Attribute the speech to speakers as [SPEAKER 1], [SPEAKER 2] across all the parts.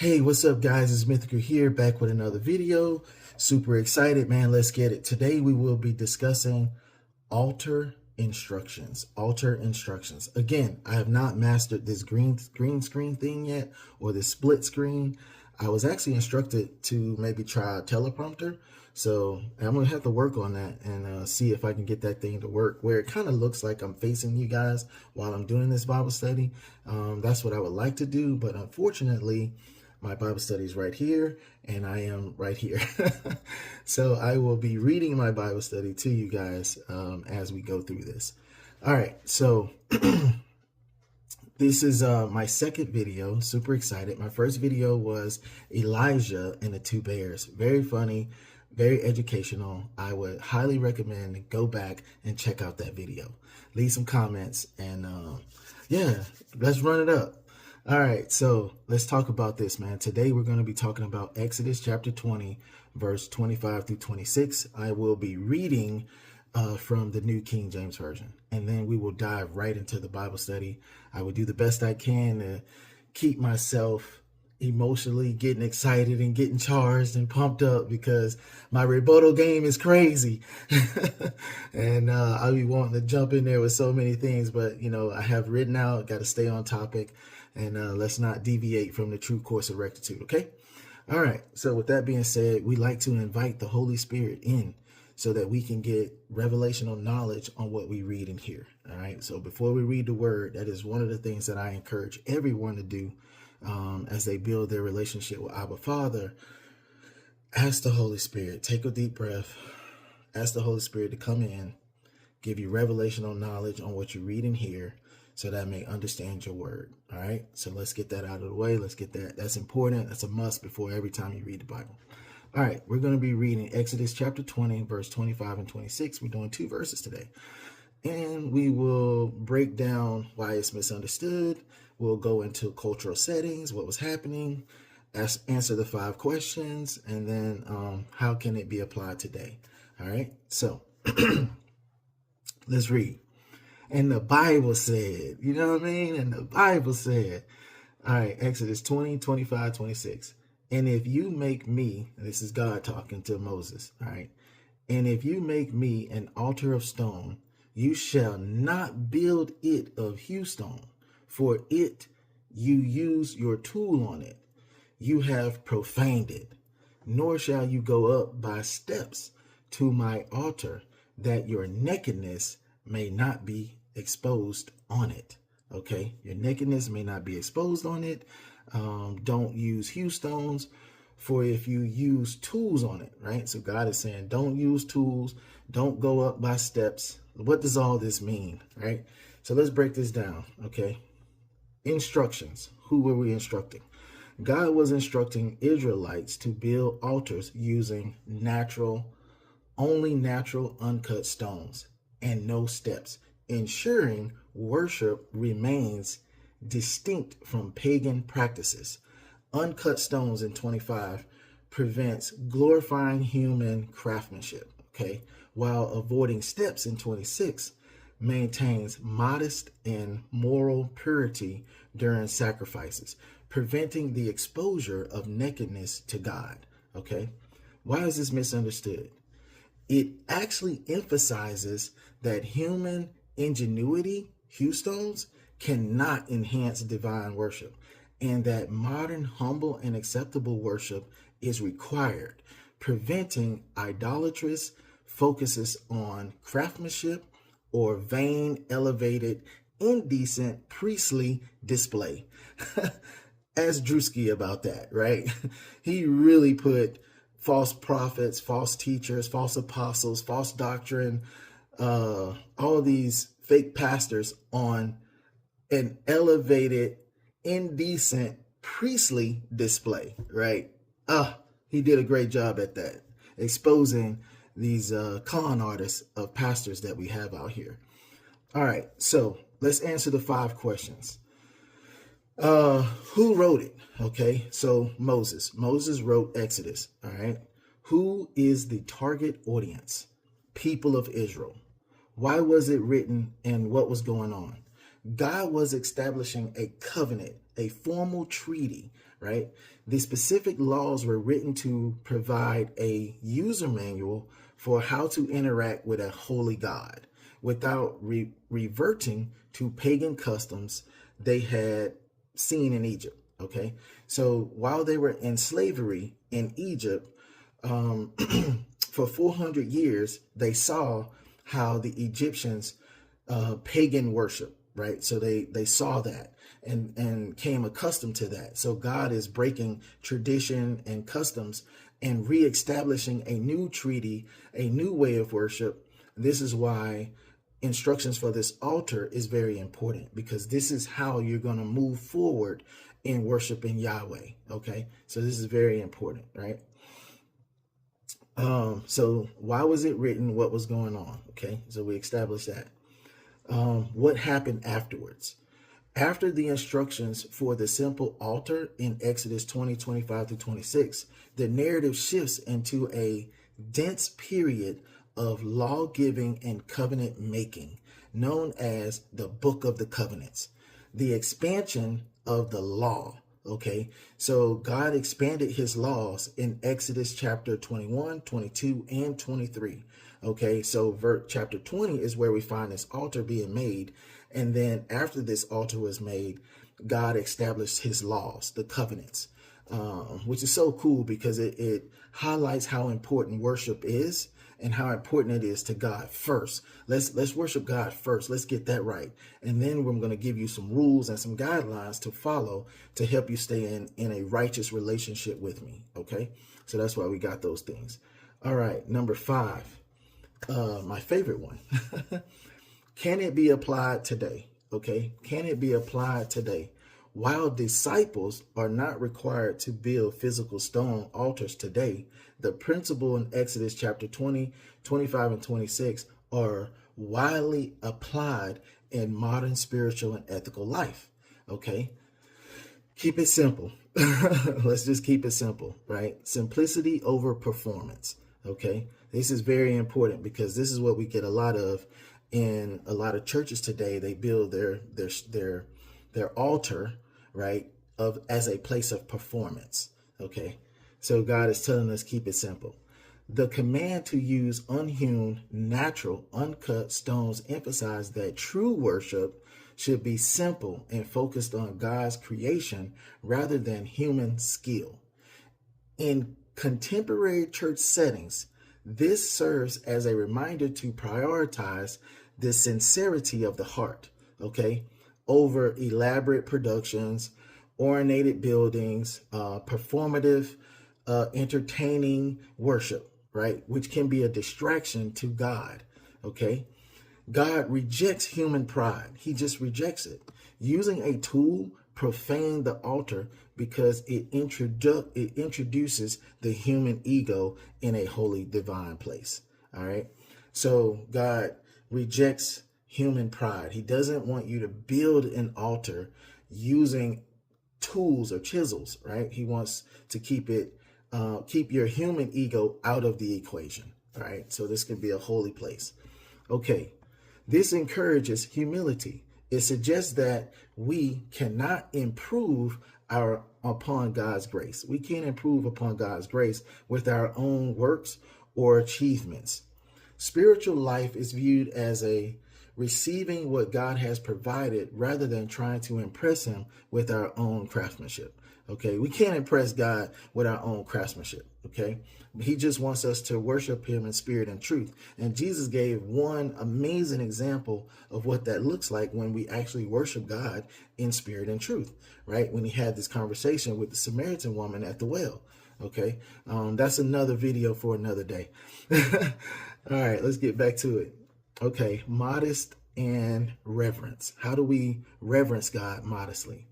[SPEAKER 1] Hey, what's up, guys? It's Mythical here, back with another video. Super excited, man. Let's get it. Today we will be discussing altar instructions. Altar instructions. Again, I have not mastered this green screen thing yet, or this split screen. I was actually instructed to maybe try a teleprompter, so I'm gonna have to work on that and see if I can get that thing to work where it kind of looks like I'm facing you guys while I'm doing this Bible study. That's what I would like to do, but unfortunately my Bible study is right here and I am right here. So I will be reading my Bible study to you guys as we go through this. All right, so this is my second video. Super excited. My first video was Elijah and the Two Bears. Very funny, very educational. I would highly recommend go back and check out that video. Leave some comments and yeah, let's run it up. All right, so let's talk about this, man. Today we're going to be talking about Exodus chapter 20, verse 25 through 26. I will be reading from the New King James Version, and then we will dive right into the Bible study. I will do the best I can to keep myself emotionally getting excited and getting charged and pumped up because my rebuttal game is crazy. And I'll be wanting to jump in there with so many things, but you know, I have written out, got to stay on topic, and let's not deviate from the true course of rectitude. Okay. All right. So with that being said, we like to invite the Holy Spirit in so that we can get revelational knowledge on what we read and hear. All right. So before we read the word, that is one of the things that I encourage everyone to do as they build their relationship with Abba Father. Ask the Holy Spirit, take a deep breath, ask the Holy Spirit to come in, give you revelational knowledge on what you read and hear so that I may understand your word. All right. So let's get that out of the way. Let's get that. That's important. That's a must before every time you read the Bible. All right. We're going to be reading Exodus chapter 20, verse 25 and 26. We're doing 2 verses today. And we will break down why it's misunderstood. We'll go into cultural settings, what was happening, answer the 5 questions, and then how can it be applied today? All right. So let's read. And the Bible said, you know what I mean? And the Bible said, all right, Exodus 20, 25, 26. And if you make me, this is God talking to Moses, all right? And if you make me an altar of stone, you shall not build it of hewn stone, for it you use your tool on it. You have profaned it, nor shall you go up by steps to my altar, that your nakedness may not be exposed on it. Okay, your nakedness may not be exposed on it. Don't use hewn stones, for if you use tools on it, right? So God is saying, don't use tools, don't go up by steps. What does all this mean, right? So let's break this down, okay? Instructions. Who were we instructing? God was instructing Israelites to build altars using only natural uncut stones and no steps, ensuring worship remains distinct from pagan practices. Uncut stones in 25 prevents glorifying human craftsmanship, okay? While avoiding steps in 26 maintains modest and moral purity during sacrifices, preventing the exposure of nakedness to God, okay? Why is this misunderstood? It actually emphasizes that human ingenuity, hewn stones, cannot enhance divine worship, and that modern, humble, and acceptable worship is required, preventing idolatrous focuses on craftsmanship or vain, elevated, indecent, priestly display. Ask Drewski about that, right? He really put false prophets, false teachers, false apostles, false doctrine, all these fake pastors on an elevated, indecent, priestly display, right? He did a great job at that, exposing these con artists of pastors that we have out here. All right, so let's answer the 5 questions. Who wrote it? Okay, so Moses wrote Exodus. All right, who is the target audience? People of Israel. Why was it written and what was going on? God was establishing a covenant, a formal treaty right? The specific laws were written to provide a user manual for how to interact with a holy God without reverting to pagan customs they had seen in Egypt. Okay, so while they were in slavery in Egypt, um, for 400 years, they saw how the Egyptians pagan worship, right? So they saw that and came accustomed to that. So God is breaking tradition and customs and reestablishing a new treaty, a new way of worship. This is why instructions for this altar is very important, because this is how you're going to move forward in worshiping Yahweh. Okay, so this is very important, right? So why was it written? What was going on? Okay, so we established that. What happened afterwards? After the instructions for the simple altar in Exodus 20:25-26, the narrative shifts into a dense period of law giving and covenant making, known as the Book of the Covenants, the expansion of the law. Okay, so God expanded his laws in Exodus chapter 21, 22, and 23. Okay, so chapter 20 is where we find this altar being made. And then after this altar was made, God established his laws, the covenants, which is so cool because it highlights how important worship is and how important it is to God first. Let's worship God first. Let's get that right. And then we're going to give you some rules and some guidelines to follow to help you stay in a righteous relationship with me. Okay, so that's why we got those things. All right, number 5, my favorite one. Can it be applied today? Okay, can it be applied today? While disciples are not required to build physical stone altars today, the principle in Exodus chapter 20, 25, and 26 are widely applied in modern spiritual and ethical life. Okay, keep it simple. Let's just keep it simple, right? Simplicity over performance. Okay, this is very important because this is what we get a lot of in a lot of churches today. They build their altar, right, as a place of performance. Okay, so God is telling us keep it simple. The command to use unhewn, natural, uncut stones emphasize that true worship should be simple and focused on God's creation rather than human skill. In contemporary church settings, this serves as a reminder to prioritize the sincerity of the heart, okay, over elaborate productions, ornated buildings, performative, entertaining worship, right, which can be a distraction to God, okay? God rejects human pride. He just rejects it. Using a tool profaned the altar because it introduces the human ego in a holy divine place. All right. So God rejects human pride. He doesn't want you to build an altar using tools or chisels, right? He wants to keep your human ego out of the equation. All right. So this can be a holy place. Okay. This encourages humility. It suggests that we cannot improve upon God's grace. We can't improve upon God's grace with our own works or achievements. Spiritual life is viewed as a receiving what God has provided rather than trying to impress him with our own craftsmanship. Okay, we can't impress God with our own craftsmanship. Okay, he just wants us to worship him in spirit and truth. And Jesus gave one amazing example of what that looks like when we actually worship God in spirit and truth, right? When he had this conversation with the Samaritan woman at the well. Okay, that's another video for another day. All right, let's get back to it. Okay, modest and reverence. How do we reverence God modestly?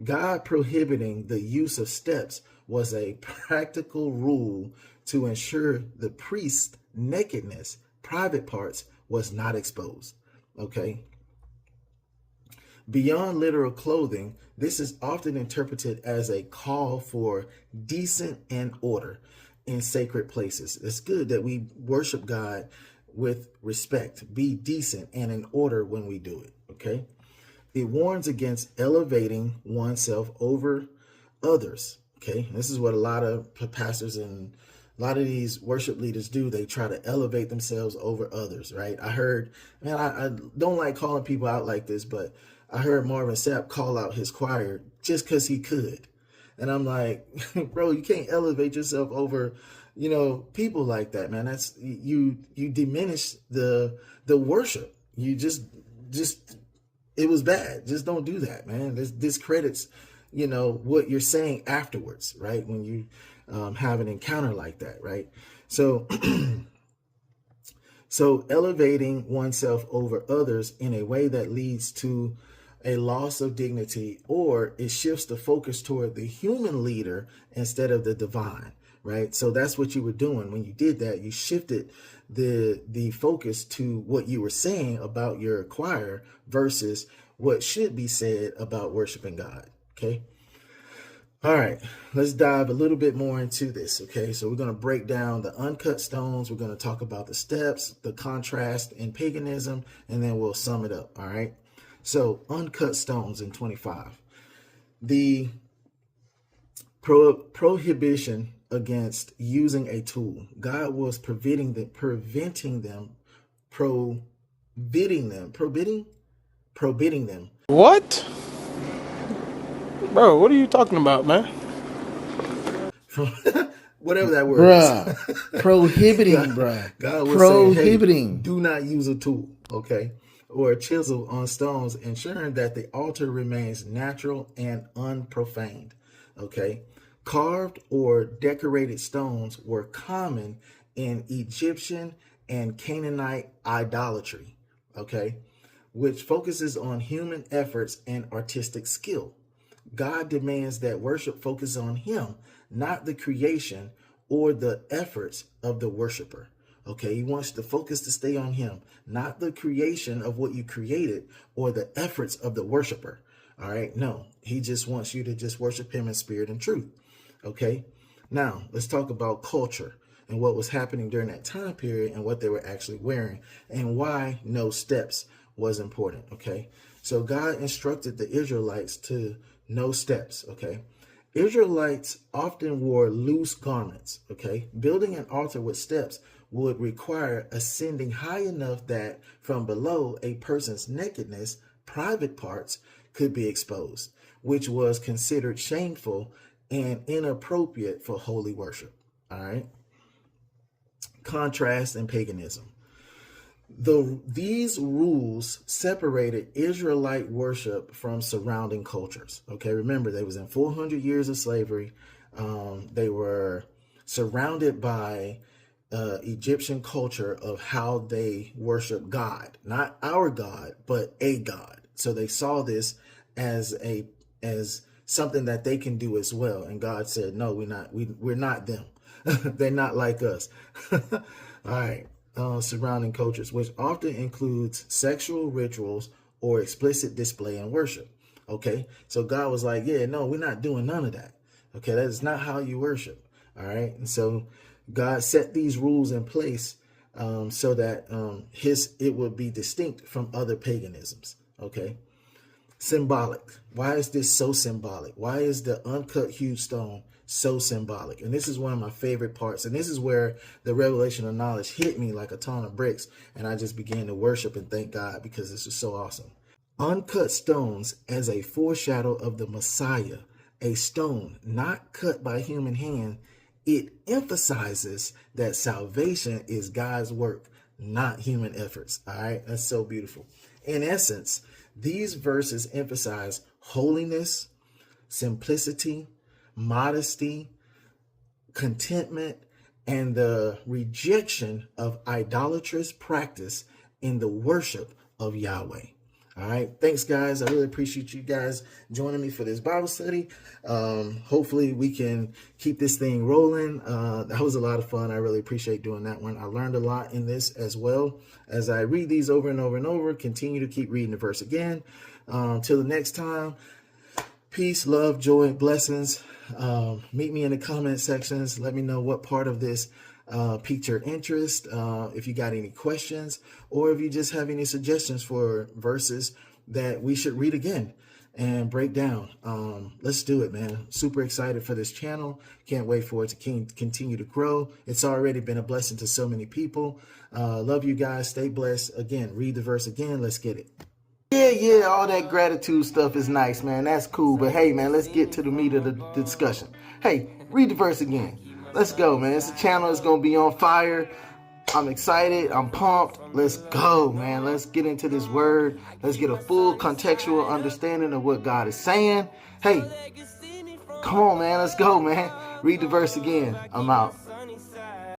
[SPEAKER 1] God prohibiting the use of steps was a practical rule to ensure the priest's nakedness, private parts, was not exposed. Okay. Beyond literal clothing, this is often interpreted as a call for decent and order in sacred places. It's good that we worship God with respect, be decent and in order when we do it. Okay. It warns against elevating oneself over others. Okay, this is what a lot of pastors and a lot of these worship leaders do. They try to elevate themselves over others, right? I heard, man, I don't like calling people out like this, but I heard Marvin Sapp call out his choir just because he could. And I'm like, bro, you can't elevate yourself over, people like that, man. That's you diminish the worship. You just it was bad. Just don't do that, man. This discredits, what you're saying afterwards, right? When you have an encounter like that, right? So, so elevating oneself over others in a way that leads to a loss of dignity, or it shifts the focus toward the human leader instead of the divine, right? So that's what you were doing when you did that. You shifted the focus to what you were saying about your choir versus what should be said about worshiping God. Okay. All right, let's dive a little bit more into this. Okay, so we're going to break down the uncut stones. We're going to talk about the steps, the contrast in paganism, and then we'll sum it up. All right. So uncut stones in 25. The prohibition against using a tool. God was forbidding them, prohibiting them.
[SPEAKER 2] What? Bro, what are you talking about, man?
[SPEAKER 1] From whatever that word is.
[SPEAKER 3] Prohibiting, bruh.
[SPEAKER 1] God was saying, hey, do not use a tool, okay? Or a chisel on stones, ensuring that the altar remains natural and unprofaned, okay? Carved or decorated stones were common in Egyptian and Canaanite idolatry, okay? Which focuses on human efforts and artistic skill. God demands that worship focus on him, not the creation or the efforts of the worshiper. Okay, he wants the focus to stay on him, not the creation of what you created or the efforts of the worshiper. All right, no, he just wants you to just worship him in spirit and truth. Okay, now let's talk about culture and what was happening during that time period and what they were actually wearing and why no steps was important. Okay, so God instructed the Israelites to no steps. Okay, Israelites often wore loose garments. Okay, building an altar with steps would require ascending high enough that from below a person's nakedness, private parts could be exposed, which was considered shameful and inappropriate for holy worship. All right. Contrast and paganism. These rules separated Israelite worship from surrounding cultures. Okay, remember they was in 400 years of slavery. They were surrounded by Egyptian culture of how they worship God, not our God, but a God. So they saw this as something that they can do as well. And God said, no, we're not them. They're not like us. All right. Surrounding cultures, which often includes sexual rituals or explicit display in worship. Okay, so God was like, yeah, no, we're not doing none of that. Okay, that is not how you worship. All right, and so God set these rules in place so that it would be distinct from other paganisms. Okay, symbolic. Why is this so symbolic? Why is the uncut huge stone so symbolic? And this is one of my favorite parts. And this is where the revelation of knowledge hit me like a ton of bricks. And I just began to worship and thank God because this is so awesome. Uncut stones as a foreshadow of the Messiah, a stone not cut by human hand. It emphasizes that salvation is God's work, not human efforts. All right. That's so beautiful. In essence, these verses emphasize holiness, simplicity, modesty, contentment, and the rejection of idolatrous practice in the worship of Yahweh. All right. Thanks, guys. I really appreciate you guys joining me for this Bible study. Hopefully we can keep this thing rolling. That was a lot of fun. I really appreciate doing that one. I learned a lot in this as well. As I read these over and over and over, continue to keep reading the verse again. Till the next time, peace, love, joy, blessings. Meet me in the comment sections. Let me know what part of this piqued your interest. If you got any questions or if you just have any suggestions for verses that we should read again. and break down. Let's do it, man. Super excited for this channel. Can't wait for it to continue to grow. It's already been a blessing to so many people. Love you guys. Stay blessed. Again, read the verse again. Let's get it. Yeah, all that gratitude stuff is nice, man. That's cool. But hey, man, let's get to the meat of the discussion. Hey, read the verse again. Let's go, man. This channel is going to be on fire. I'm excited. I'm pumped. Let's go, man. Let's get into this word. Let's get a full contextual understanding of what God is saying. Hey, come on, man. Let's go, man. Read the verse again. I'm out.